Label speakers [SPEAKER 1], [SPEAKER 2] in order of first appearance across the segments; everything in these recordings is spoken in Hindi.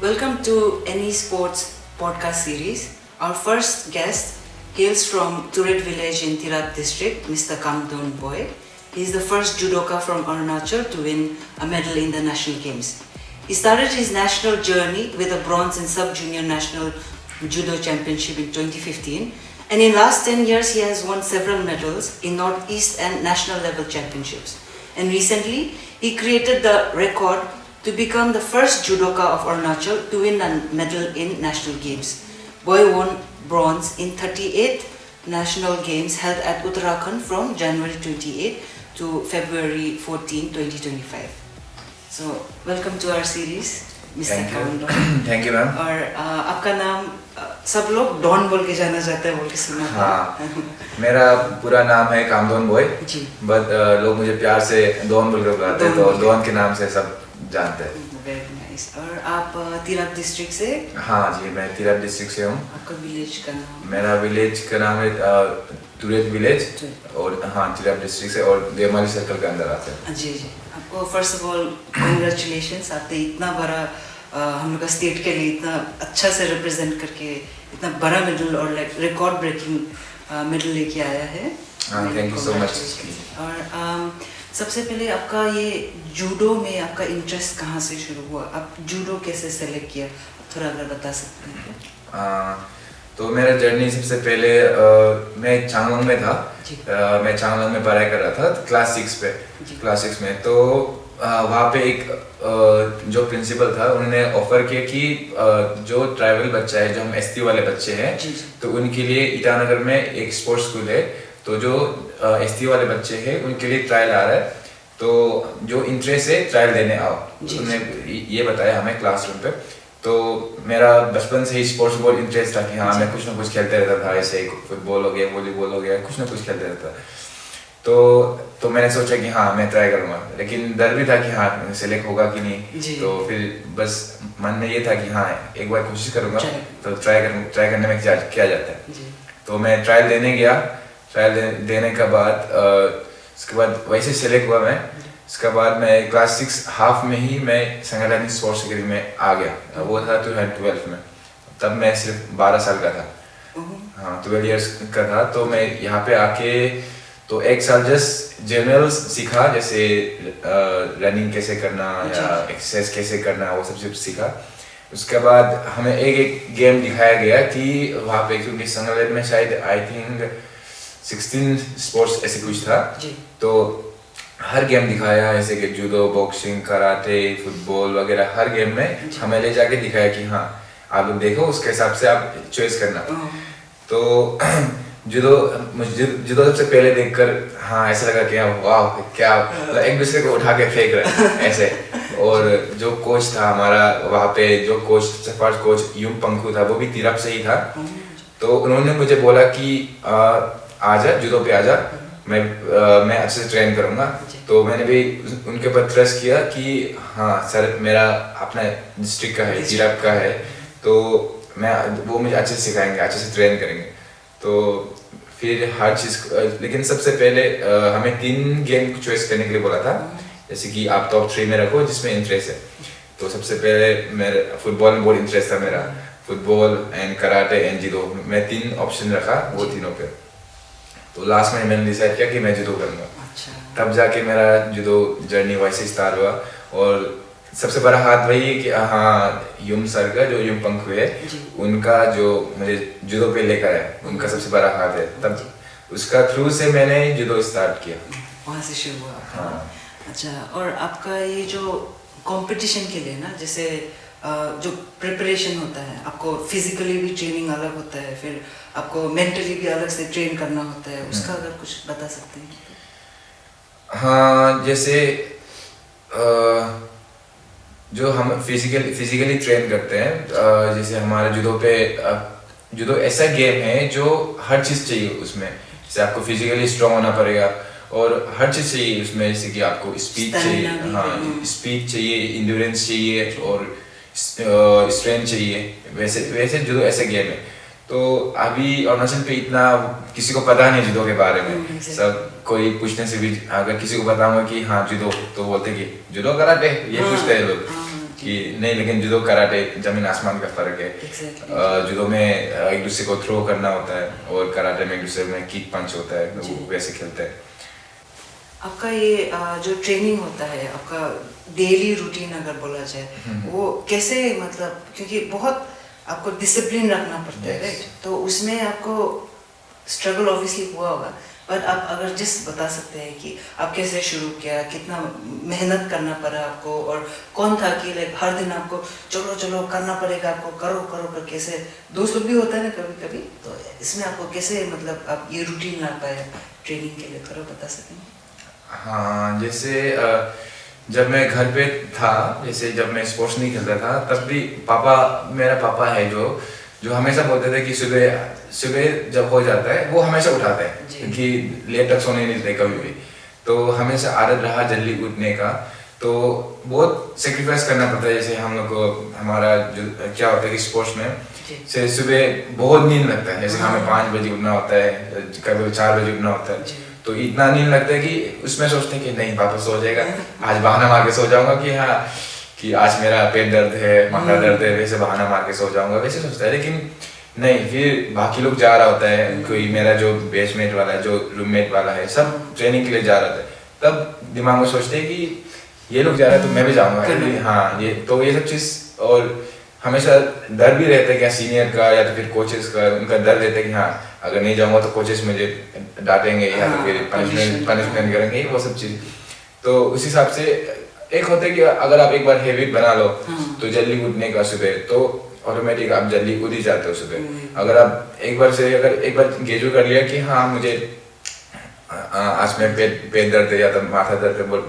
[SPEAKER 1] Welcome to Any Sports podcast series. Our first guest hails from Turet village in Tirap district, Mr. Kamdon Boy. He is the first judoka from Arunachal to win a medal in the national games. He started his national journey with a bronze in sub-junior national judo championship in 2015, and in last 10 years he has won several medals in Northeast and national level championships. And recently he created the record to become the first judoka of Arunachal to win a medal in national games. Boy won bronze in 38th national games held at Uttarakhand from January 28 to February 14, 2025. So welcome to our series, Mr. Kamdon.
[SPEAKER 2] Thank you ma'am.
[SPEAKER 1] और आपका नाम सब लोग डॉन बोल के जाना चाहते हैं बोल के सुना था।
[SPEAKER 2] हाँ, मेरा पूरा नाम है कामदोन बॉय,
[SPEAKER 1] जी।
[SPEAKER 2] बट लोग मुझे प्यार से डॉन बोल कर बुलाते हैं, तो डॉन के नाम से सब जानते हैं।
[SPEAKER 1] Very nice. और आप तिरप डिस्ट्रिक्ट से?
[SPEAKER 2] हाँ जी, मैं तिरप डिस्ट्रिक्ट से हूँ।
[SPEAKER 1] आपका विलेज का नाम?
[SPEAKER 2] मेरा विलेज का नाम है तुरेत विलेज, और हाँ तिरप डिस्ट्रिक्ट से, और देवमाली सर्कल के अंदर आते हैं।
[SPEAKER 1] जी जी। आपको फर्स्ट ऑफ ऑल कांग्रेचुलेशंस, आपने इतना बड़ा हम लोग का स्टेट के लिए इतना अच्छा से रिप्रेजेंट करके इतना बड़ा मेडल और लाइक रिकॉर्ड ब्रेकिंग मेडल लेके आया है।
[SPEAKER 2] Thank you so much.
[SPEAKER 1] और सबसे पहले आपका ये जूडो में आपका इंटरेस्ट कहाँ से शुरू हुआ? आप जूडो कैसे सेलेक्ट किया, थोड़ा अगर बता सकते हैं?
[SPEAKER 2] तो मेरा जर्नी सबसे पहले मैं चांगलांग में था। मैं चांगलांग में पढ़ाई कर रहा था क्लास 6 में। तो वहाँ पे एक जो प्रिंसिपल था, उन्होंने ऑफर किया कि जो ट्राइबल बच्चा है, जो हम एसटी वाले बच्चे हैं, तो उनके लिए ईटानगर में एक स्पोर्ट्स स्कूल है, तो जो एसटी वाले बच्चे हैं उनके लिए ट्रायल आ रहा है, तो जो इंटरेस्ट है ट्रायल देने आओ। उन्होंने ये बताया हमें क्लासरूम पे। तो मेरा बचपन से ही स्पोर्ट्स में बहुत इंटरेस्ट था कि हाँ मैं कुछ ना कुछ खेलते रहता था, ऐसे फुटबॉल हो गया, वॉलीबॉल हो गया, कुछ ना कुछ खेलते रहता। तो मैंने सोचा कि हाँ मैं ट्राई करूँगा, लेकिन डर भी था कि हाँ सिलेक्ट होगा कि नहीं। तो फिर बस मन में ये था कि हाँ एक बार कोशिश करूँगा, तो ट्राई करने में क्या जाता है। तो मैं ट्रायल देने गया। ट्रायल देने के बाद उसके बाद वैसे सिलेक्ट हुआ मैं। उसके बाद मैं क्लास 6 हाफ में ही मैं संगठन स्पोर्ट्स अकेडमी में आ गया। वो था 2012 में, तब मैं सिर्फ 12 साल का था। हाँ 12 इयर्स का था। तो मैं यहाँ पे आके तो एक साल जस्ट जनरल सीखा, जैसे रनिंग कैसे करना या एक्सरसाइज कैसे करना, वो सब सीखा। उसके बाद हमें एक गेम दिखाया गया कि वहाँ पे, क्योंकि संगठन में शायद आई थिंक 16 स्पोर्ट्स ऐसे कुछ था, तो हर गेम दिखाया, जैसे कि जूडो, बॉक्सिंग, कराटे, फुटबॉल वगैरह। हर गेम में हमें ले जाके दिखाया कि हाँ आप लोग देखो, उसके हिसाब से आप चॉइस करना। तो जूडो सबसे पहले देखकर हाँ ऐसा लगा कि वाह क्या, एक दूसरे को उठा के फेंक रहे हैं ऐसे। और जो कोच था हमारा वहाँ पे, जो फर्स्ट कोच यूम पंखू था, वो भी तिरप से ही था। तो उन्होंने मुझे बोला कि आजा जूडो पे आजा, मैं अच्छे से ट्रेन करूँगा। तो मैंने भी उनके ऊपर ट्रस्ट किया कि हाँ सर मेरा अपना डिस्ट्रिक्ट का है, तिरप का है, तो वो मुझे अच्छे से सिखाएंगे, अच्छे से ट्रेन करेंगे। तो फिर हर चीज़, लेकिन सबसे पहले हमें 3 गेम चॉइस करने के लिए बोला था, जैसे कि आप टॉप 3 में रखो जिसमें इंटरेस्ट है। तो सबसे पहले मेरे फुटबॉल में बहुत इंटरेस्ट था मेरा, football and karate and judo. मैं 3 ऑप्शन रखा, वो तीनों पे। तो लास्ट में मैंने डिसाइड किया कि मैं जूडो करूँगा। तब जाके मेरा जूडो जर्नी वैसे स्टार्ट हुआ। और सबसे बड़ा हाथ वही है कि हाँ यूम सर का, जो यूम पंखू है, उनका जो मुझे जूडो पे लेकर है, उनका सबसे बड़ा हाथ है। तब उसका थ्रू से मैंने जूडो स्टार्ट किया,
[SPEAKER 1] वहाँ से शुरू हुआ।
[SPEAKER 2] हाँ।
[SPEAKER 1] अच्छा, और आपका ये जो कंपटीशन के लिए ना, जैसे जो प्रिपरेशन होता है, आपको फिजिकली भी ट्रेनिंग अलग होता है, फिर आपको मेंटली भी अलग से ट्रेन करना होता है, उसका अगर कुछ बता सकते हैं?
[SPEAKER 2] हाँ, जैसे जो हम फिजिकली ट्रेन करते हैं, जैसे हमारे जूडो ऐसा गेम है जो हर चीज़ चाहिए उसमें। जैसे आपको फिजिकली स्ट्रांग होना पड़ेगा और हर चीज़ चाहिए उसमें, जैसे कि आपको स्पीड चाहिए, हाँ स्पीड चाहिए, इंड्योरेंस चाहिए और स्ट्रेंथ चाहिए। वैसे जूडो ऐसा गेम है। तो अभी अरुणाचल पे इतना किसी को पता नहीं जूडो के बारे में। सब कोई पूछने से भी अगर किसी को बताऊंगा कि हाँ जूडो, तो बोलते कि जूडो कराटे, ये पूछते हैं लोग। कि नहीं, लेकिन जुडो कराटे जमीन आसमान का फर्क है। जुडो में एक दूसरे को थ्रो करना होता है और कराटे में एक दूसरे में किक पंच होता है, तो वैसे खेलते हैं।
[SPEAKER 1] आपका ये जो ट्रेनिंग होता है, आपका डेली रूटीन अगर बोला जाए, वो कैसे, मतलब क्योंकि बहुत आपको डिसिप्लिन रखना पड़ता है, राइट? तो उसमें आपको स्ट्रगल ऑब्वियसली हुआ होगा, पर आप अगर जिस बता सकते हैं कि आप कैसे शुरू किया, कितना मेहनत करना पड़ा आपको, और कौन था कि लाइक हर दिन आपको चलो चलो करना पड़ेगा, आपको करो करो कर, कैसे दोस्त लोग भी होता है ना कभी कभी, तो इसमें आपको कैसे, मतलब आप ये रूटीन ला पाए ट्रेनिंग के लिए, करो बता सकेंगे?
[SPEAKER 2] हाँ, जैसे जब मैं घर पे था, जैसे जब मैं स्पोर्ट्स नहीं खेलता था, तब भी मेरा पापा है जो हमेशा बोलते थे कि सुबह जब हो जाता है वो हमेशा उठाते हैं, क्योंकि लेट तक सोने नहीं देते कभी भी, तो हमेशा आदत रहा जल्दी उठने का। तो बहुत सेक्रीफाइस करना पड़ता है, जैसे हम लोग को, हमारा जो क्या होता है कि स्पोर्ट्स में से सुबह बहुत नींद लगता है, जैसे हमें 5 बजे उठना होता है, कभी 4 बजे उठना होता है, तो इतना नींद लगता है कि उसमें सोचते हैं कि नहीं वापस सो जाएगा, आज बहाना मार के सो जाऊंगा कि हाँ कि आज मेरा पेट दर्द है, माथा दर्द है, वैसे बहाना मार के सो जाऊंगा, वैसे सोचता है। लेकिन नहीं, फिर बाकी लोग जा रहा होता है, कोई मेरा जो बेचमेट वाला है, जो रूममेट वाला है, सब ट्रेनिंग के लिए जा रहा था, तब दिमाग में सोचते हैं कि ये लोग जा रहे हैं तो मैं भी जाऊंगा। हाँ, ये तो ये सब चीज़, और हमेशा डर भी रहता है क्या सीनियर का या तो फिर कोचेस का, उनका डर रहता है कि हाँ अगर नहीं जाऊंगा तो कोचेस मुझे डांटेंगे या तो फिर पनिशमेंट करेंगे, वो सब चीज़। तो उस हिसाब से एक होता है कि अगर आप एक बार हैबिट बना लो तो जल्दी उठने का सुबह, तो ऑटोमेटिक आप जल्दी उठ ही जाते हो सुबह। अगर आप एक बार गेजू कर लिया कि हाँ मुझे आज में पेट दर्द है या तो माथा दर्द है,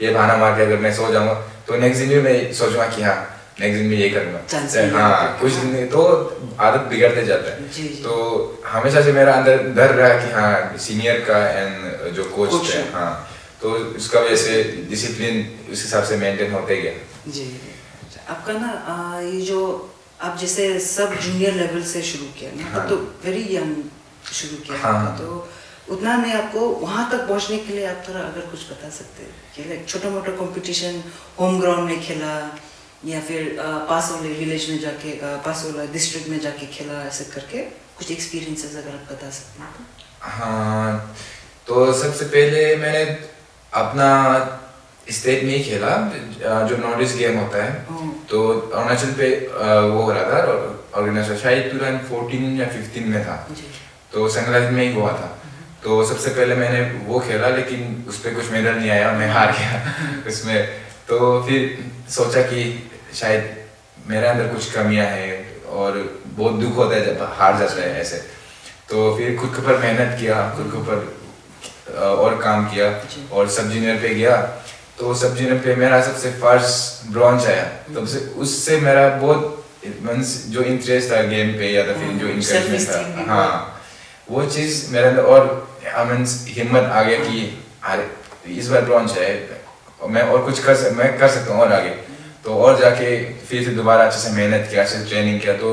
[SPEAKER 2] ये बहाना मार के अगर मैं सो जाऊंगा तो नेक्स्ट दिन भी मैं सोचूंगा कि हाँ नेक्स्ट दिन में ये करूंगा। हाँ, कुछ दिन तो आदत बिगड़ते जाता है। तो हमेशा से मेरा अंदर डर रहा कि हाँ सीनियर का एंड जो कोच है, हाँ, तो उसका वजह से डिसिप्लिन उस हिसाब से मेंटेन होते गया।
[SPEAKER 1] जी, आपका ना ये जो आप जैसे सब जूनियर लेवल से शुरू किया ना, हाँ, तो वेरी यंग शुरू किया, हाँ, तो उतना में आपको वहाँ तक पहुँचने के लिए आप थोड़ा अगर कुछ बता सकते हैं कि लाइक छोटा मोटा कंपटीशन होम ग्राउंड में खेला या फिर पासोला विलेज में जाके, पासोला डिस्ट्रिक्ट में जाके खेला, ऐसे करके कुछ एक्सपीरियंसेस अगर आप बता सकते हैं तो।
[SPEAKER 2] हाँ, तो सबसे पहले मैंने अपना स्टेट में ही खेला, जो नॉर्थ ईस्ट गेम होता है, तो अरुणाचल पे वो हो रहा था ऑर्गेनाइजेशन, शायद 2014 या 15 में था, तो संगलाज में ही हुआ था। तो सबसे पहले मैंने वो खेला, लेकिन उस पर कुछ मेडल नहीं आया, मैं हार गया उसमें। तो फिर सोचा कि शायद मेरे अंदर कुछ कमियां हैं और बहुत दुख होता है जब हार जाता है ऐसे। तो फिर खुद के ऊपर मेहनत किया, खुद के ऊपर और काम किया, और सब जूनियर पे गया, तो सब जूनियर पे मेरा सबसे फर्स्ट ब्रॉन्ज आया। तब से उससे मेरा बहुत मींस जो इंटरेस्ट था गेम पे या तो फिर जो इंटरेस्ट था, हाँ, वो चीज़ मेरे अंदर, और मींस हिम्मत आ गया कि इस बार ब्रॉन्ज है, मैं और कुछ मैं कर सकता हूँ और आगे। तो और जाके फिर दोबारा अच्छे से मेहनत किया, अच्छे से ट्रेनिंग किया, तो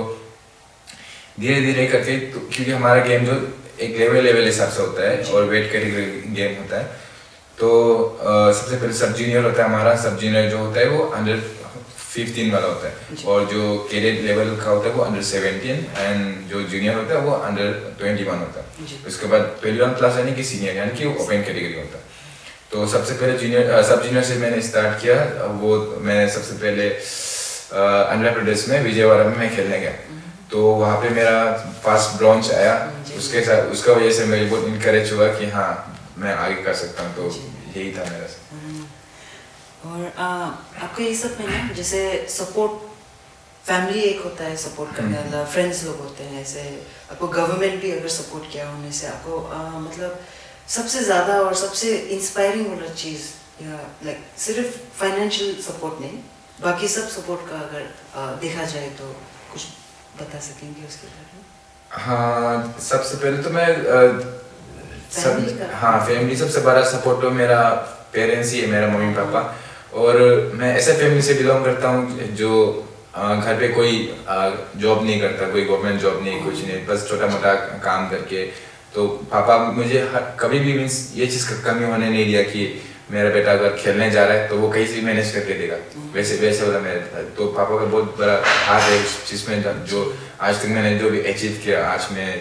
[SPEAKER 2] धीरे धीरे करके, तो क्योंकि हमारा गेम जो एक लेवल हिसाब से होता है और वेट कैटेगरी गेम होता है, तो सबसे पहले सब जूनियर होता है हमारा। सब जूनियर जो होता है वो अंडर 15 वाला होता है, और जो कैडेट लेवल का होता है वो अंडर 17, एंड जो जूनियर होता है वो अंडर 21 होता है। उसके बाद 21 प्लस यानी कि सीनियर, यानी कि ओपन कैटेगरी होता है। तो सबसे पहले सब जूनियर से मैंने स्टार्ट किया। वो मैंने सबसे पहले आंध्र प्रदेश में विजयवाड़ा में मैं खेलने गया, तो वहाँ पे मेरा फर्स्ट ब्रॉन्ज आया। उसके साथ उसका वजह से मेरे बहुत इनकरेज हुआ कि हाँ मैं आगे कर सकता हूँ, तो यही था मेरा।
[SPEAKER 1] और आपके ये सब में ना, जैसे सपोर्ट फैमिली एक होता है सपोर्ट करने वाला, फ्रेंड्स लोग होते हैं, ऐसे आपको गवर्नमेंट भी अगर सपोर्ट किया होने से आपको मतलब सबसे ज़्यादा और सबसे इंस्पायरिंग वाला चीज़, या लाइक सिर्फ फाइनेंशियल सपोर्ट नहीं, बाकी सब सपोर्ट का अगर देखा जाए तो कुछ बता सकेंगे उसके बारे में?
[SPEAKER 2] हाँ, सबसे पहले तो मैं फैमिली सबसे बड़ा सपोर्ट तो मेरा पेरेंट्स ही है, मेरा मम्मी पापा। और मैं ऐसे फैमिली से बिलोंग करता हूँ जो घर पे कोई जॉब नहीं करता, कोई गवर्नमेंट जॉब नहीं, कुछ नहीं, बस छोटा मोटा काम करके। तो पापा मुझे कभी भी मीन्स ये चीज़ का कमी होने नहीं दिया कि मेरा बेटा अगर खेलने जा रहा है तो वो कहीं से भी मैनेज करके देगा, वैसे वैसे वाला मेरा। तो पापा का बहुत बड़ा हाथ है उस चीज़ में, जो आज तक मैंने जो भी अचीव किया, आज मैं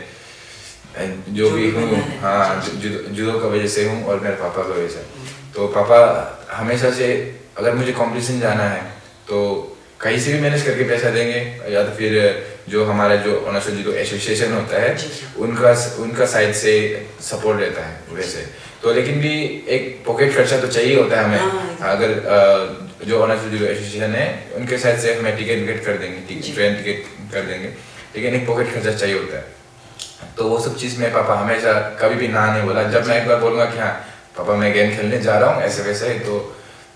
[SPEAKER 2] जो भी हूँ, हाँ जूडो का वजह से हूँ और मेरे पापा का वजह से। तो पापा हमेशा से अगर मुझे कॉम्पिटिशन जाना है तो कहीं से भी मैनेज करके पैसा देंगे, या तो फिर जो हमारा जो अरुणाचल जूडो एसोसिएशन होता है उनका साइड से सपोर्ट रहता है वैसे। तो लेकिन भी एक पॉकेट खर्चा तो चाहिए होता है हमें। अगर जो अरुणाचल जूडो एसोसिएशन है उनके साइड से हमें टिकट कर देंगे, ट्रेन टिकट कर देंगे, लेकिन एक पॉकेट खर्चा चाहिए होता है। तो वो सब चीज़ में पापा हमेशा कभी भी ना नहीं बोला। जब मैं एक बार बोलूँगा कि हाँ पापा मैं गेम खेलने जा रहा हूँ ऐसे वैसे, तो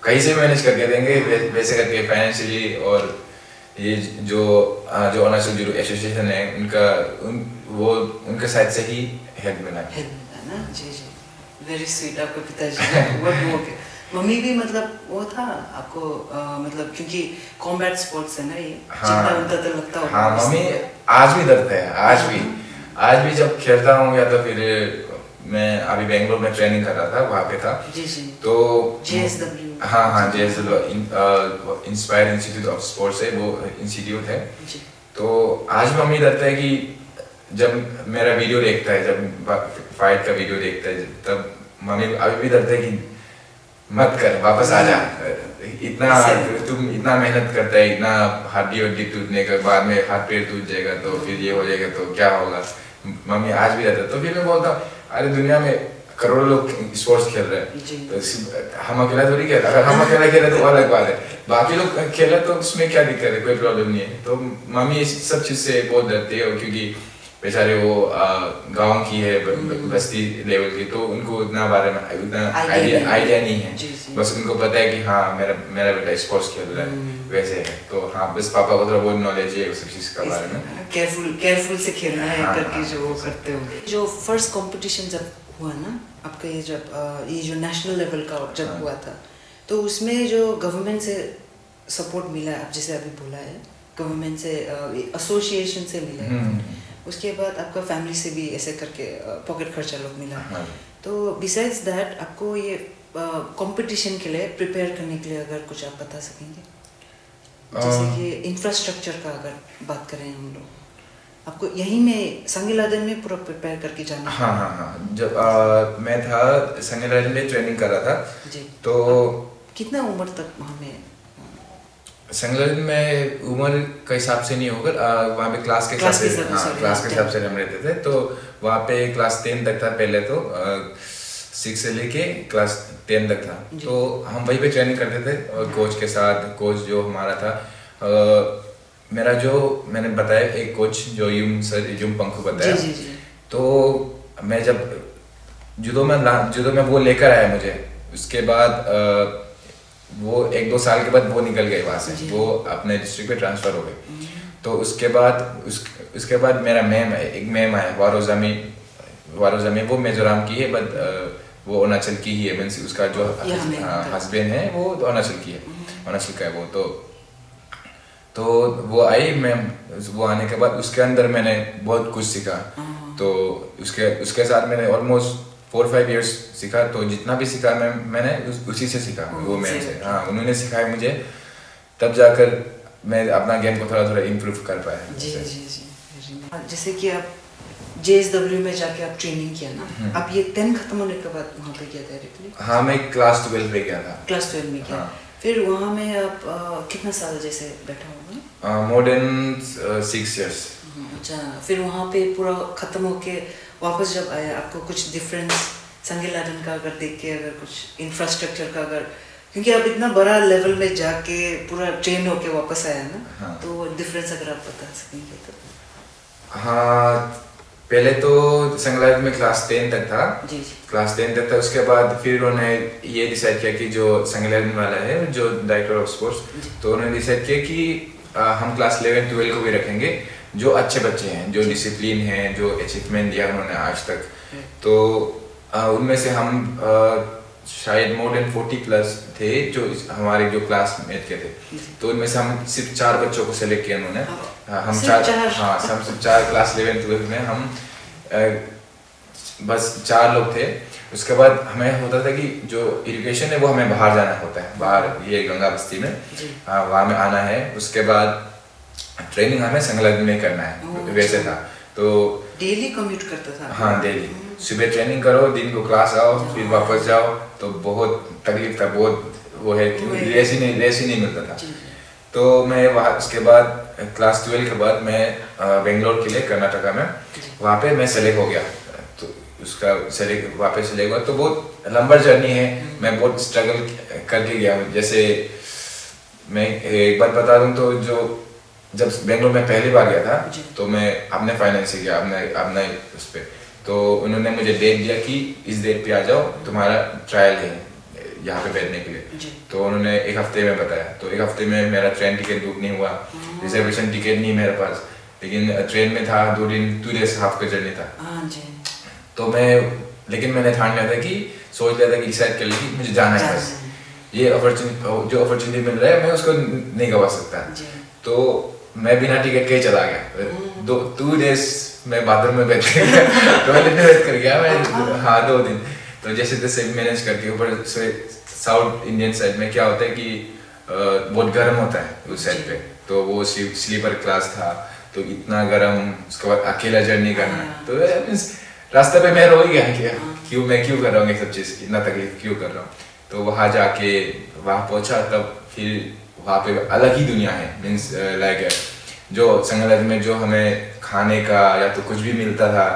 [SPEAKER 2] कहीं से मैनेज करके देंगे वैसे करके फाइनेंशियली। और ये जो अरुणाचल जूडो एसोसिएशन है उनके साइड से ही हेल्प मिला
[SPEAKER 1] ना। जी जी, वेरी स्वीट आपके पिताजी। वो मम्मी भी मतलब वो था आपको मतलब क्योंकि कॉम्बैट स्पोर्ट्स है ना ये, जितना उनका तो लगता होगा।
[SPEAKER 2] हाँ मम्मी आज भी डरते हैं, आज भी जब खेलता हूँ, या तो फिर मैं अभी बेंगलोर में ट्रेनिंग कर रहा था, वहाँ पे था
[SPEAKER 1] जी।
[SPEAKER 2] तो
[SPEAKER 1] JSW,
[SPEAKER 2] हाँ JSW inspire institute of sports है, वो इंस्टीट्यूट है
[SPEAKER 1] जी।
[SPEAKER 2] तो आज मम्मी डरता है कि जब मेरा वीडियो देखता है, जब फाइट का वीडियो देखता है, तब मम्मी अभी भी डरता है कि मत कर, वापस आ जा, तुम इतना मेहनत करता है, इतना हड्डी टूटने के बाद में हाथ पैर टूट जाएगा तो फिर ये हो जाएगा तो क्या होगा। मम्मी आज भी रहता है। तो फिर मैं बोलता हूँ अरे दुनिया में करोड़ों लोग स्पोर्ट्स खेल रहे हैं, तो हम अकेला थोड़ी खेल रहे। अगर हम अकेला खेल रहे तो अलग बात है, बाकी लोग खेले तो उसमें क्या दिक्कत है, कोई प्रॉब्लम नहीं है। तो मम्मी इस सब चीज़ से बहुत डरती है, क्योंकि बेचारे वो गांव की है, बस्ती लेवल की, तो उनको इतना बारे में उतना आइडिया नहीं है। बस उनको पता है कि हाँ मेरा बेटा स्पोर्ट्स खेल रहा है वैसे है। तो हाँ बस पापा को थोड़ा बहुत नॉलेज है उस चीज़ का बारे में,
[SPEAKER 1] केयरफुल से खेलना है करके जो वो करते हो। जो फर्स्ट कंपटीशन जब हुआ ना आपका, ये जब ये जो नेशनल लेवल का जब हुआ था, तो उसमें जो गवर्नमेंट से सपोर्ट मिला, आप जैसे अभी बोला है गवर्नमेंट से, एसोसिएशन से मिला है, उसके बाद आपका फैमिली से भी ऐसे करके पॉकेट खर्चा लोग मिला। तो बिसाइड्स दैट आपको ये कंपटीशन के लिए प्रिपेयर करने के लिए अगर कुछ आप बता सकेंगे, जैसे कि इंफ्रास्ट्रक्चर का अगर बात करें हम लोग, आपको यहीं में संगीलादन में पूरा प्रिपेयर करके जाना?
[SPEAKER 2] हाँ जब मैं था संगीलादन में ट्रेनिंग कर रहा था जी। तो
[SPEAKER 1] कितना उम्र तक वहाँ में?
[SPEAKER 2] संगीलादन में उम्र के हिसाब से नहीं होगा, वहाँ पे क्लास के हिसाब से हम रहते थे। तो वहाँ पे क्लास 10 तक था पहले, तो 6 से लेके क्लास 10 तक था। तो हम वहीं पे ट्रेनिंग करते थे और कोच के साथ। कोच जो हमारा था मेरा जो मैंने बताया एक कोच जो यूम पंखु बताया, तो मैं जब जूडो में वो लेकर आया मुझे, उसके बाद वो 1-2 साल के बाद वो निकल गए वहाँ से, वो अपने डिस्ट्रिक्ट पे ट्रांसफ़र हो गए। तो उसके बाद मेरा एक मैम आया वारोजामी, वो मिजोरम की है, बट वो अरुणाचल की ही है। मीन्स उसका जो हस्बैंड है वो अरुणाचल की है, अरुणाचल का है वो। तो वो आई मैम, वो आने के बाद उसके अंदर मैंने बहुत कुछ सीखा। तो उसके साथ मैंने ऑलमोस्ट 4-5 years सीखा। तो जितना भी सीखा मैंने उसी से सीखा, वो मैम से। हाँ उन्होंने सिखाया मुझे, तब जाकर मैं अपना गेम को थोड़ा इम्प्रूव कर पाया।
[SPEAKER 1] जी। जैसे कि आप JSW में जाके आप ट्रेनिंग किया ना, आप ये 10 खत्म होने के बाद वहाँ पे किया डायरेक्टली?
[SPEAKER 2] हाँ मैं क्लास 12 पे गया था।
[SPEAKER 1] क्लास 12 में किया। फिर वहाँ में आप कितना साल जैसे बैठा होगा?
[SPEAKER 2] more than 6 years।
[SPEAKER 1] अच्छा, फिर वहाँ पे पूरा खत्म होके वापस जब आया, आपको कुछ डिफरेंस संगीलादन का अगर देख के, अगर कुछ इंफ्रास्ट्रक्चर का अगर, क्योंकि आप इतना बड़ा लेवल में जाके पूरा ट्रेन होके वापस आया ना, तो डिफरेंस अगर आप बता सकेंगे तो।
[SPEAKER 2] हाँ पहले तो संगीलादन में क्लास 10 तक था। जी। क्लास 10 तक था। उसके बाद फिर उन्होंने ये डिसाइड किया कि जो संगीलादन वाला है, जो डायरेक्टर ऑफ स्पोर्ट्स, तो उन्होंने डिसाइड किया कि हम क्लास 11-12 को भी रखेंगे, जो अच्छे बच्चे हैं, जो डिसिप्लिन हैं, जो अचीवमेंट दिया उन्होंने आज तक। तो उनमें से हम शायद more than 40+ थे जो हमारे जो क्लासमेट के थे। तो उनमें से हम सिर्फ 4 बच्चों को सेलेक्ट किया उन्होंने। हम सिर्फ 4 क्लास 11-12 में हम बस 4 लोग थे। उसके बाद हमें होता था कि जो एजुकेशन है वो हमें बाहर जाना होता है, बाहर ये गंगा बस्ती में वहाँ में आना है। उसके बाद ट्रेनिंग हमें संगलग्न में करना है, वैसे था। तो
[SPEAKER 1] डेली कम्यूट करता था?
[SPEAKER 2] हाँ डेली, सुबह ट्रेनिंग करो, दिन को क्लास आओ, फिर वापस जाओ। तो बहुत तकलीफ था, बहुत वो है कि रेस ही नहीं मिलता था। तो मैं वहाँ उसके बाद क्लास 12 के बाद मैं बेंगलोर के लिए कर्नाटका में वहाँ पे मैं सेलेक्ट हो गया। तो उसका सेलेक्ट वहाँ पे सेलेक्ट हुआ। तो बहुत लंबा जर्नी है, मैं बहुत स्ट्रगल करके गया हूँ। जैसे मैं एक बात बता दूँ तो जो जब बेंगलोर में पहली बार गया था तो मैं अपने फाइनेंस से गया, अपने उस पर। तो उन्होंने मुझे डेट दिया कि इस डेट पे आ जाओ, तुम्हारा ट्रायल है यहाँ पे बैठने के लिए। तो उन्होंने 1 हफ्ते में बताया। तो 1 हफ्ते में मेरा ट्रेन टिकट बुक नहीं हुआ, रिजर्वेशन टिकट नहीं मेरे पास, लेकिन ट्रेन में था 2 डेज हाफ का जर्नी था। तो लेकिन मैंने ठान लिया था कि सोच लिया था कि डिसाइड कर लिया कि मुझे जाना है बस। ये अपॉर्चुनिटी मिल रहा है, मैं उसको नहीं गवा सकता। तो मैं बिना टिकट के ही चला गया। 2 डेज मैं बाथरूम में बैठ कर गया, टॉयलेट में बैठ कर गया मैं। हाँ 2 दिन तो जैसे तैसे मैनेज करके। ऊपर साउथ इंडियन साइड में क्या होता है कि बहुत गर्म होता है उस साइड पे। तो वो स्लीपर क्लास था, तो इतना गर्म, उसके बाद अकेला जर्नी करना। तो रास्ते पे मैं रो ही गया कि मैं क्यों कर रहा हूँ ये सब चीज़, इतना तकलीफ क्यों कर रहा हूँ। तो वहाँ जाके वहाँ पहुँचा, तब फिर वहाँ पे अलग ही दुनिया है। मीन्स लाइक जो संगलग्न में जो हमें खाने का या तो कुछ भी मिलता था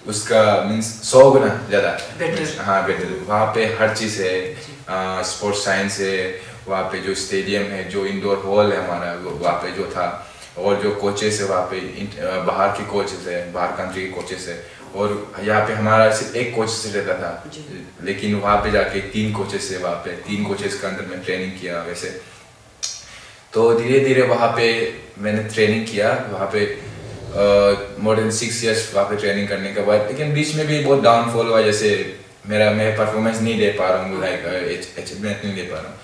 [SPEAKER 2] उसका मीन्स 100 गुना ज़्यादा बेटर। हाँ बेटर। वहाँ पे हर चीज़ है, स्पोर्ट्स साइंस है, वहाँ पे जो स्टेडियम है, जो इंडोर हॉल है हमारा वहाँ पे जो था, और जो कोचेस है वहाँ पे बाहर के कोचेस है, बाहर कंट्री के कोचेस है। और यहाँ पे हमारा सिर्फ 1 कोच से रहता था, लेकिन वहाँ पे जाके 3 कोचेस है। वहाँ पे 3 कोचेस के अंदर मैं ट्रेनिंग किया वैसे। तो धीरे धीरे वहाँ पे मैंने ट्रेनिंग किया। वहाँ पे मोर देन 6 इयर्स वहाँ पे ट्रेनिंग करने के बाद, लेकिन बीच में भी बहुत डाउनफॉल हुआ। जैसे मैं परफॉर्मेंस नहीं दे पा रहा हूँ, लाइक अचीवमेंट नहीं दे पा रहा हूँ।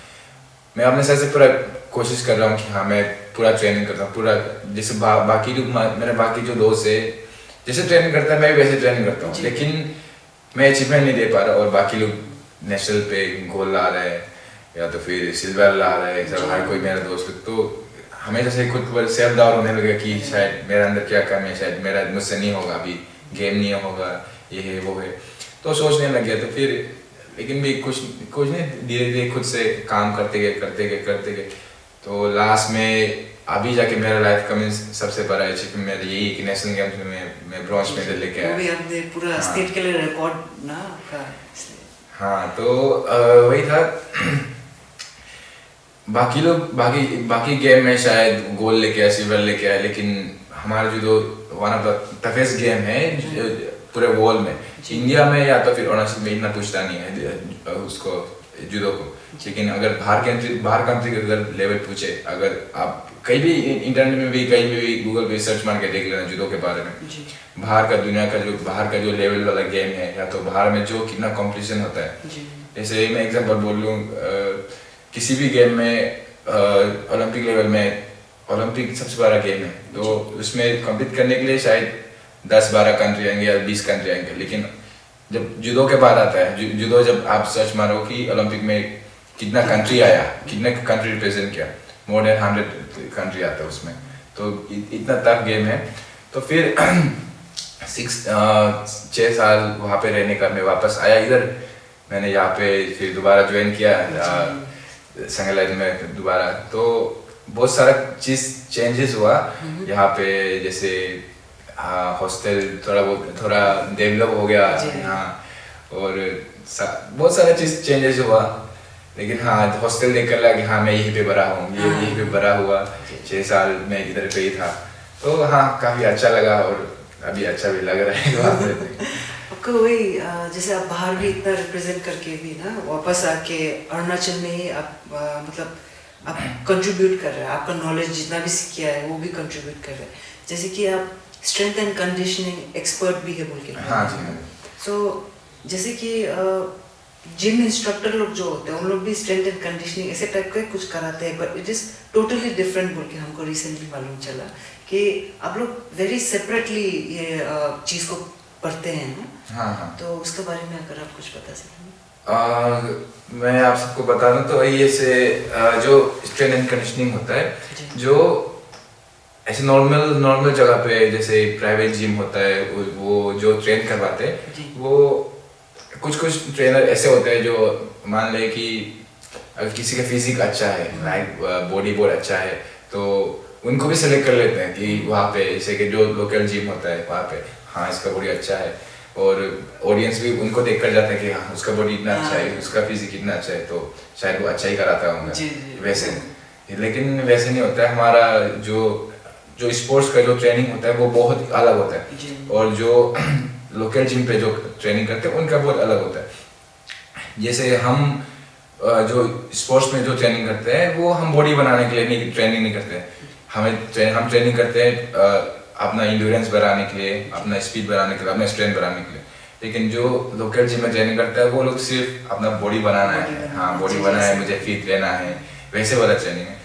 [SPEAKER 2] मैं अपने साथ से पूरा कोशिश कर रहा हूँ कि हाँ मैं पूरा ट्रेनिंग करता हूँ, पूरा जैसे बाकी लोग, मेरे बाकी जो दोस्त है जैसे ट्रेनिंग करता है मैं भी वैसे ट्रेनिंग करता हूँ, लेकिन मैं अचीवमेंट नहीं दे पा रहा। और बाकी लोग नेशनल पे गोल्ड ला रहे हैं या तो फिर सिल्वर ला रहे हैं, सब हर कोई मेरा दोस्त। तो हमेशा से खुद पर सेल्फ डाउट होने लगा कि शायद मेरे अंदर क्या कम है, शायद मेरा मुझसे नहीं होगा, अभी गेम नहीं होगा, ये है वो है। तो सोचने लग गया। तो फिर लेकिन भी कुछ नहीं, धीरे धीरे खुद से काम करते गए। तो लास्ट में अभी जाके मेरा लाइफ का मीन्स सबसे बड़ा अचीवमेंट मेरा यही कि नेशनल गेम्स में मैं ब्रॉन्ज मेडल लेके आया।
[SPEAKER 1] वो भी आपने पूरा स्टेट के लिए रिकॉर्ड ना का।
[SPEAKER 2] हाँ तो वही था। बाकी लोग बाकी गेम में शायद गोल्ड लेके आए, सिल्वर लेके आए, लेकिन हमारा जो one of the toughest game है पूरे वर्ल्ड में, इंडिया में या तो फिर अरुणाचल में इतना पूछता नहीं है उसको जूडो को। लेकिन अगर बाहर कंट्री के अगर लेवल पूछे, अगर आप कहीं भी इंटरनेट में भी कहीं भी गूगल पे सर्च मार के देख लेना जूडो के बारे में, बाहर का जो लेवल वाला गेम है, या तो बाहर में जो कितना कंपटीशन होता है। जैसे मैं एग्जांपल बोल लूँ, किसी भी गेम में ओलंपिक लेवल में, ओलंपिक सबसे बड़ा गेम है, तो उसमें कम्पीट करने के लिए शायद 10-12 कंट्री आएंगे या 20 कंट्री आएंगे। लेकिन जब जूडो के बाद आता है, जूडो जब आप सर्च मारो कि ओलंपिक में कितना कंट्री आया, कितने कंट्री रिप्रेजेंट किया, मोर देन 100 कंट्री आता है उसमें। तो इतना टफ गेम है। तो फिर 6 साल वहाँ पे रहने का मैं वापस आया इधर। मैंने यहाँ पे फिर दोबारा ज्वाइन किया संगलग्न में दोबारा। तो बहुत सारा चीज़ चेंजेस हुआ यहाँ पे। जैसे हॉस्टल थोड़ा डेवलप हो गया यहाँ, और बहुत सारा चीज़ चेंजेस हुआ। लेकिन हाँ हॉस्टल देख कर लगा कि हाँ मैं यहीं पे बड़ा हूँ, यहीं पे बड़ा हुआ। 6 साल मैं इधर पे ही था। तो हाँ काफ़ी अच्छा लगा, और अभी अच्छा भी लग रहा है वहाँ पे।
[SPEAKER 1] आपको वही जैसे आप बाहर भी इतना रिप्रेजेंट करके भी ना वापस आके अरुणाचल में ही आप मतलब आप कंट्रीब्यूट कर रहे हैं, आपका नॉलेज जितना भी सीखा है वो भी कंट्रीब्यूट कर रहे हैं। जैसे कि आप स्ट्रेंथ एंड कंडीशनिंग एक्सपर्ट भी है बोल के।
[SPEAKER 2] हाँ जी।
[SPEAKER 1] सो जैसे कि जिम इंस्ट्रक्टर लोग जो होते हैं उन लोग भी स्ट्रेंथ एंड कंडीशनिंग ऐसे टाइप का कुछ कराते हैं, but it is totally different बोल के हमको रिसेंटली मालूम चला कि आप लोग वेरी सेपरेटली ये चीज़ को पढ़ते हैं ना?
[SPEAKER 2] हाँ।
[SPEAKER 1] तो उसके बारे में अगर आप कुछ बता सकें।
[SPEAKER 2] मैं आप सबको बता दूं तो ये से जो स्ट्रेंथ एंड कंडीशनिंग होता है, जो ऐसे नॉर्मल जगह पे जैसे प्राइवेट जिम होता है, वो जो ट्रेन करवाते हैं, वो कुछ ट्रेनर ऐसे होते हैं जो मान ले कि अगर किसी का फिजिक अच्छा है, लाइक बॉडी बहुत अच्छा है, तो उनको भी सेलेक्ट कर लेते हैं कि वहाँ पे जैसे कि जो लोकल जिम होता है वहाँ पे, हाँ इसका बॉडी अच्छा है, और ऑडियंस भी उनको देख कर जाता है कि हाँ उसका बॉडी इतना अच्छा है, उसका फिजिक इतना अच्छा है, तो शायद वो अच्छा ही कराता होगा वैसे। लेकिन वैसे नहीं होता है, हमारा जो स्पोर्ट्स का जो ट्रेनिंग होता है वो बहुत अलग होता है, और जो लोकल जिम पे जो ट्रेनिंग करते हैं उनका बहुत अलग होता है। जैसे हम जो स्पोर्ट्स में जो ट्रेनिंग करते हैं वो हम बॉडी बनाने के लिए नहीं ट्रेनिंग नहीं करते हैं, हम ट्रेनिंग करते हैं अपना इंड्योरेंस बढ़ाने के लिए, अपना स्पीड बढ़ाने के लिए, अपना स्ट्रेंथ बढ़ाने के लिए। लेकिन जो लोकल जिम में ट्रेनिंग करता है वो लोग सिर्फ अपना बॉडी बनाना है, हाँ बॉडी बनाना है, मुझे फिट रहना है, वैसे वाला ट्रेनिंग है।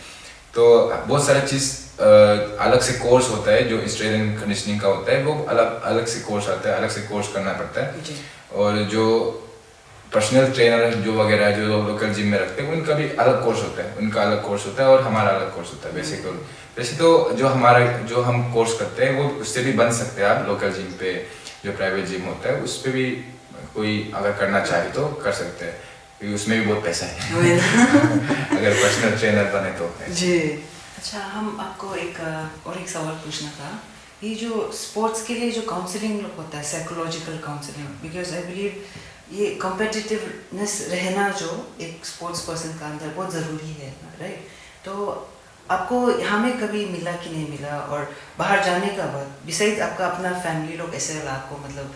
[SPEAKER 2] तो बहुत सारा चीज़ अलग से कोर्स होता है जो स्ट्रेंथ एंड कंडीशनिंग का होता है, वो अलग से कोर्स आता है, अलग से कोर्स करना पड़ता है। और जो पर्सनल ट्रेनर जो वगैरह जो लोकल जिम में रखते हैं उनका भी अलग कोर्स होता है, उनका अलग कोर्स होता है और हमारा अलग कोर्स होता है। वैसे तो जो हम कोर्स करते हैं वो उससे भी बन सकते हैं आप, लोकल जिम पे जो प्राइवेट जिम होता है उस पर भी कोई अगर करना चाहे तो कर सकते हैं, क्योंकि उसमें भी बहुत पैसा है अगर पर्सनल ट्रेनर बने तो
[SPEAKER 1] जी। अच्छा, हम आपको एक सवाल पूछना था, ये जो स्पोर्ट्स के लिए जो काउंसलिंग होता है, psychological counselling, because I believe ये कॉम्पिटिटिवनेस रहना जो एक स्पोर्ट्स पर्सन का अंदर बहुत ज़रूरी है, राइट? तो आपको यहाँ में कभी मिला कि नहीं मिला, और बाहर जाने का बाद बिसाइड आपका अपना फैमिली लोग ऐसे वाला आपको मतलब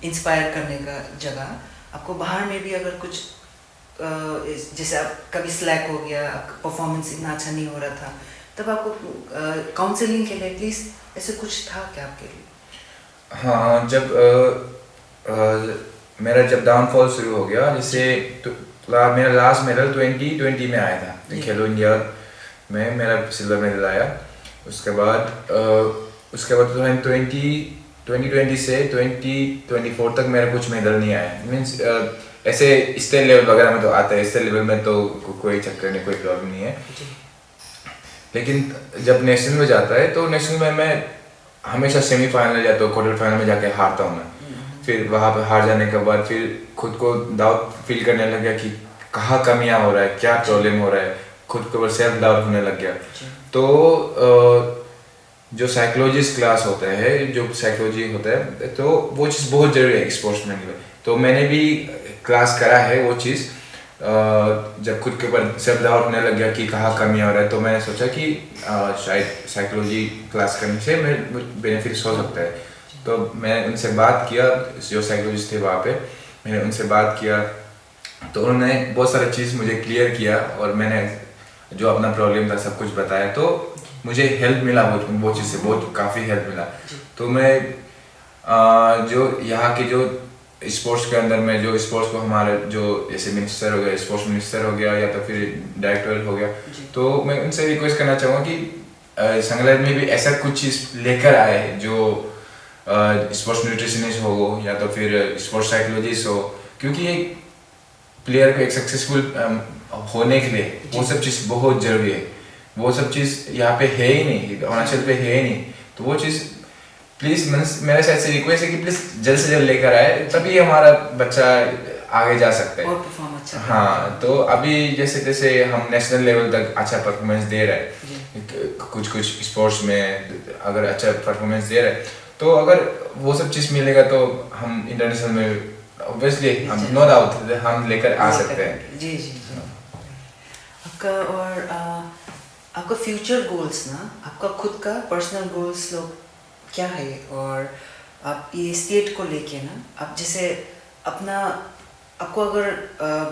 [SPEAKER 1] इंस्पायर करने का जगह, आपको बाहर में भी अगर कुछ जैसे आप कभी स्लैक हो गया, आपका परफॉर्मेंस इतना अच्छा नहीं हो रहा था, तब आपको काउंसलिंग के लिए एटलीस्ट ऐसे कुछ था क्या आपके लिए?
[SPEAKER 2] हाँ, जब मेरा डाउनफॉल शुरू हो गया, जैसे तो मेरा लास्ट मेडल 2020 में आया था खेलो इंडिया में, मेरा सिल्वर मेडल आया। उसके बाद 2020 से 2024 तक मेरा कुछ मेडल नहीं आया। मीन्स ऐसे स्टेट लेवल वगैरह में तो आता है, स्टेट लेवल में तो कोई चक्कर नहीं, कोई प्रॉब्लम नहीं है। लेकिन जब नेशनल में जाता है तो नेशनल में मैं हमेशा सेमीफाइनल या तो क्वार्टर फाइनल में जाके हारता हूँ मैं। फिर वहाँ पे हार जाने के बाद फिर खुद को डाउट फील करने लग गया कि कहाँ कमियाँ हो रहा है, क्या प्रॉब्लम हो रहा है, खुद को सेल्फ डाउट होने लग गया। तो जो साइकोलॉजिस्ट क्लास होता है, जो साइकोलॉजी होता है, तो वो चीज़ बहुत ज़रूरी है स्पोर्ट्समैन के लिए। तो मैंने भी क्लास करा है वो चीज़। जब खुद के ऊपर सेल्फ डाउट होने लग गया कि कहाँ कमियाँ हो रहा है, तो मैंने सोचा कि शायद साइकोलॉजी क्लास करने से बेनिफिट्स हो सकता है। तो मैंने उनसे बात किया, जो साइकोलॉजिस्ट थे वहाँ पे, मैंने उनसे बात किया, तो उन्होंने बहुत सारी चीज़ मुझे क्लियर किया और मैंने जो अपना प्रॉब्लम था सब कुछ बताया, तो मुझे हेल्प मिला वो चीज़ से, बहुत काफ़ी हेल्प मिला। तो मैं जो यहाँ के जो स्पोर्ट्स के अंदर में जो स्पोर्ट्स को हमारे जो जैसे मिनिस्टर हो गया, स्पोर्ट्स मिनिस्टर हो गया, या तो फिर डायरेक्टर हो गया, तो मैं उनसे रिक्वेस्ट करना चाहूँगा कि संगलैंड में भी ऐसा कुछ चीज़ लेकर आए जो स्पोर्ट्स न्यूट्रिशनिस्ट हो या तो फिर स्पोर्ट्स साइकोलॉजिस्ट हो, क्योंकि एक प्लेयर को एक सक्सेसफुल होने के लिए वो सब चीज़ बहुत ज़रूरी है। वो सब चीज़ यहाँ पे है ही नहीं, अरुणाचल पे है ही नहीं। तो वो चीज़ प्लीज़ मेरे साइड से रिक्वेस्ट है कि प्लीज़ जल्द से जल्द लेकर आए, तभी हमारा बच्चा आगे जा सकता है।
[SPEAKER 1] अच्छा।
[SPEAKER 2] हाँ, तो अभी जैसे हम नेशनल लेवल तक अच्छा परफॉर्मेंस दे रहे हैं, कुछ स्पोर्ट्स में अगर अच्छा परफॉर्मेंस दे रहे हैं, तो अगर वो सब चीज़ मिलेगा तो हम इंटरनेशनल में ऑब्वियसली हम नो डाउट हम लेकर आ सकते हैं।
[SPEAKER 1] जी। आपका और आपका फ्यूचर गोल्स ना, आपका खुद का पर्सनल गोल्स लोग क्या है, और आप ये स्टेट को लेके ना, आप जैसे आपको अगर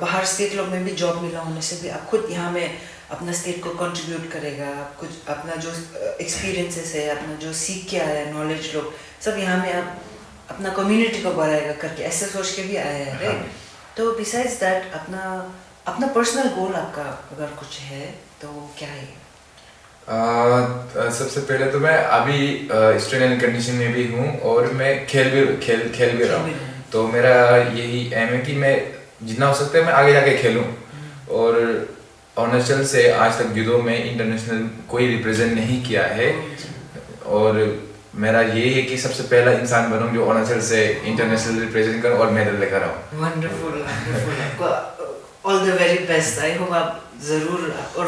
[SPEAKER 1] बाहर स्टेट लोग में भी जॉब मिला होने से भी आप खुद यहाँ में अपना स्टेट को कंट्रीब्यूट करेगा, कुछ अपना जो एक्सपीरियंसेस है, अपना जो सीख के आया है नॉलेज लोग सब यहाँ में आप अपना कम्युनिटी को बढ़ाएगा करके ऐसे सोच के भी आया है, राइट? तो बिसाइड्स दैट अपना पर्सनल गोल आपका अगर कुछ है तो क्या है?
[SPEAKER 2] सबसे पहले तो मैं अभी स्ट्रेंथ एंड कंडीशन में भी हूँ और मैं खेल भी रहा हूँ। तो मेरा यही एम है कि मैं जितना हो सकता है मैं आगे जाके खेलूँ। और अरुणाचल से आज तक जूडो में इंटरनेशनल कोई रिप्रेजेंट नहीं किया है और मेरा ये है कि सबसे पहला इंसान बनूं जो अरुणाचल से इंटरनेशनल रिप्रेजेंट कर और मेडल लेकर आऊँ।
[SPEAKER 1] Wonderful wonderful, all the very best. I hope आप जरूर, और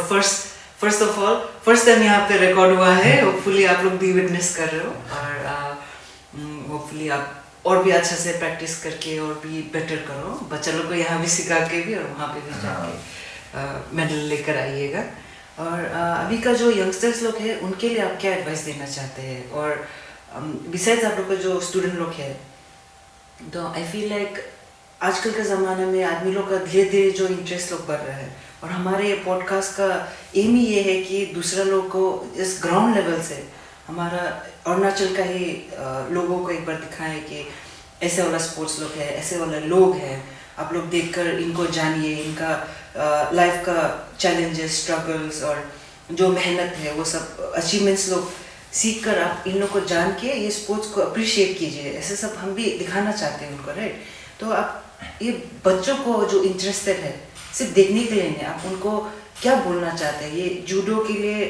[SPEAKER 1] first of all first time यहाँ पे रिकॉर्ड हुआ है, होपफुली आप लोग भी विटनेस कर रहे हो और होपफुली आप और भी अच्छा से प्रैक्टिस करके और भी बेटर करो, बच्चा लोग को यहाँ भी सिखा के भी और वहाँ पे भी जाके मेडल लेकर आइएगा। और अभी का जो यंगस्टर्स लोग हैं उनके लिए आप क्या एडवाइस देना चाहते हैं? और बिसाइड्स आप लोग का जो स्टूडेंट लोग हैं, तो आई फील लाइक आजकल के ज़माने में आदमी लोग का धीरे धीरे जो इंटरेस्ट लोग बढ़ रहा है और हमारे पॉडकास्ट का एम ही ये है कि दूसरा लोग को इस ग्राउंड लेवल से हमारा अरुणाचल का ही लोगों को एक बार दिखाएं कि ऐसे वाला स्पोर्ट्स लोग है, ऐसे वाला लोग हैं, आप लोग देखकर इनको जानिए, इनका लाइफ का चैलेंजेस, स्ट्रगल्स और जो मेहनत है वो सब अचीवमेंट्स लोग सीख कर आप इन लोग को जान के ये स्पोर्ट्स को अप्रिशिएट कीजिए। ऐसे सब हम भी दिखाना चाहते हैं उनको, राइट? तो आप ये बच्चों को जो इंटरेस्टेड है सिर्फ देखने के लिए नहीं, आप उनको क्या बोलना चाहते हैं ये जूडो के लिए?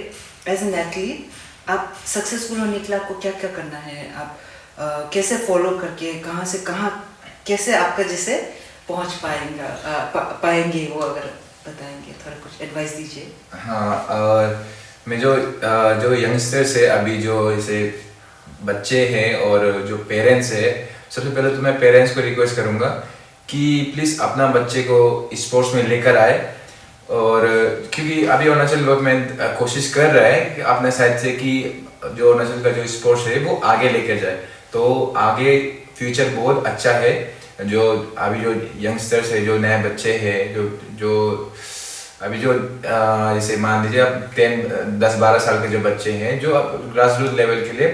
[SPEAKER 1] एज एन एथलीट आप सक्सेसफुल होने के लिए आपको क्या क्या करना है? आप कैसे फॉलो करके कहाँ से कहाँ कैसे आपका जैसे पहुँच पाएंगे वो अगर बताएंगे, थोड़ा कुछ एडवाइस दीजिए।
[SPEAKER 2] हाँ, मैं जो यंगस्टर्स है अभी, जो जैसे बच्चे हैं और जो पेरेंट्स है, सबसे पहले तो मैं पेरेंट्स को रिक्वेस्ट करूँगा कि प्लीज़ अपना बच्चे को स्पोर्ट्स में लेकर आए। और क्योंकि अभी अरुणाचल गवर्नमेंट कोशिश कर रहा है कि अपने साइड से कि जो अरुणाचल का जो स्पोर्ट्स है वो आगे लेकर जाए, तो आगे फ्यूचर बहुत अच्छा है। जो अभी जो यंगस्टर्स है, जो नए बच्चे हैं, जो अभी जो जैसे मान लीजिए आप 10-12 साल के जो बच्चे हैं, जो अब ग्रास रूट लेवल के लिए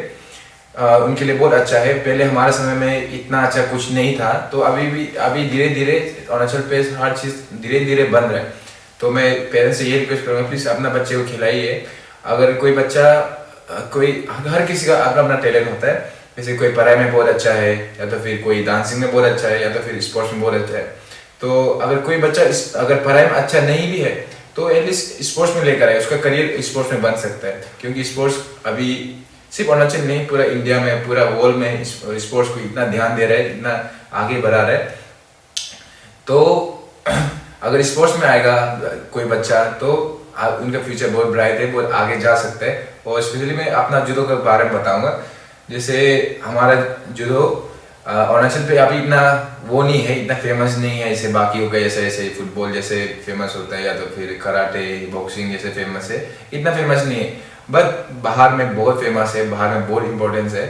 [SPEAKER 2] उनके लिए बहुत अच्छा है। पहले हमारे समय में इतना अच्छा कुछ नहीं था, तो अभी धीरे धीरे अरुणाचल पे हर चीज़ धीरे धीरे बन रहा है। तो मैं पेरेंट्स से ये रिक्वेस्ट करूँगा, प्लीज़ अपना बच्चे को खिलाइए। अगर कोई बच्चा, हर किसी का अपना अपना टैलेंट होता है, जैसे कोई पढ़ाई में बहुत अच्छा है, या तो फिर कोई डांसिंग में बहुत अच्छा है, या तो फिर स्पोर्ट्स में बहुत अच्छा है। तो अगर कोई बच्चा अगर पढ़ाई में अच्छा नहीं भी है तो एटलीस्ट स्पोर्ट्स में लेकर आए, उसका करियर स्पोर्ट्स में बन सकता है। क्योंकि स्पोर्ट्स अभी सिर्फ अरुणाचल नहीं, पूरा इंडिया में, पूरा वर्ल्ड में स्पोर्ट्स को इतना ध्यान दे रहा है, इतना आगे बढ़ा रहा है। तो अगर स्पोर्ट्स में आएगा कोई बच्चा तो उनका फ्यूचर बहुत ब्राइट है, बहुत आगे जा सकता है। और स्पेशली मैं अपना जूडो के बारे में बताऊंगा। जैसे हमारा जूडो अरुणाचल पे अभी इतना वो नहीं है, इतना फेमस नहीं है जैसे बाकियों का, जैसे फुटबॉल जैसे फेमस होता है, या तो फिर कराटे, बॉक्सिंग जैसे फेमस है, इतना फेमस नहीं है। बट बाहर में बहुत फेमस है, बाहर में बहुत इम्पोर्टेंस है।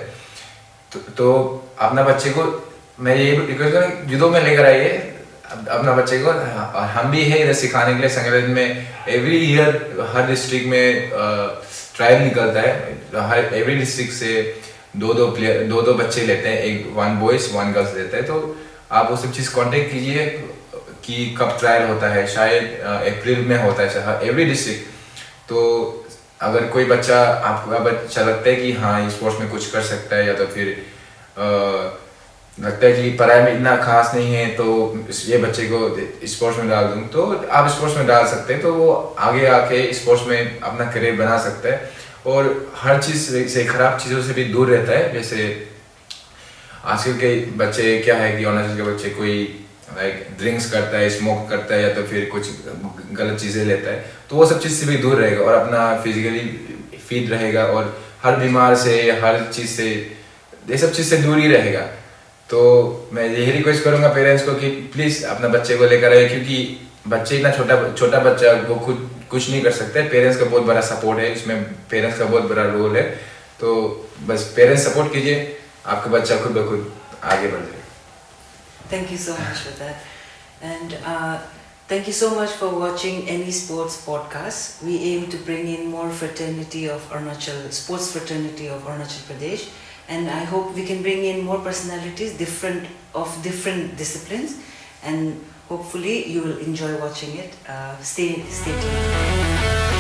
[SPEAKER 2] तो अपना बच्चे को मैं ये रिक्वेस्ट करूँ, जूडो में लेकर आइए अपना बच्चे को। हम भी है इधर सिखाने के लिए। संगठन में एवरी ईयर हर डिस्ट्रिक्ट में ट्रायल निकलता है। एवरी डिस्ट्रिक्ट से दो दो बच्चे लेते हैं, वन बॉयज वन गर्ल्स लेते हैं। तो आप वो सब चीज़ कांटेक्ट कीजिए कि कब ट्रायल होता है, शायद अप्रैल में होता है एवरी डिस्ट्रिक्ट। तो अगर कोई बच्चा आपका अच्छा लगता है कि हाँ स्पोर्ट्स में कुछ कर सकता है, या तो फिर लगता है कि पढ़ाई में इतना खास नहीं है, तो ये बच्चे को स्पोर्ट्स में डाल दूँ, तो आप स्पोर्ट्स में डाल सकते हैं। तो वो आगे आके स्पोर्ट्स में अपना करियर बना सकता है और हर चीज़ से, खराब चीज़ों से भी दूर रहता है। जैसे आजकल के बच्चे क्या है कि अरुणाचल के बच्चे कोई लाइक ड्रिंक्स करता है, स्मोक करता है, या तो फिर कुछ गलत चीज़ें लेता है, तो वो सब चीज़ से भी दूर रहेगा और अपना फिजिकली फिट रहेगा और हर बीमार से, हर चीज़ से, ये सब चीज़ से दूर ही रहेगा। तो मैं यही रिक्वेस्ट करूँगा पेरेंट्स को कि प्लीज़ अपना बच्चे को लेकर आए, क्योंकि बच्चे इतना छोटा बच्चा वो खुद कुछ नहीं कर सकते। पेरेंट्स का बहुत बड़ा सपोर्ट है इसमें, पेरेंट्स का बहुत बड़ा रोल है। तो बस पेरेंट्स सपोर्ट कीजिए, आपका बच्चा खुद ब खुद आगे बढ़ जाए।
[SPEAKER 1] Thank you so much for that, and thank you so much for watching Any Sports podcast. We aim to bring in more fraternity of Arunachal, sports fraternity of Arunachal Pradesh, and I hope we can bring in more personalities, different disciplines, and hopefully you will enjoy watching it. Stay tuned.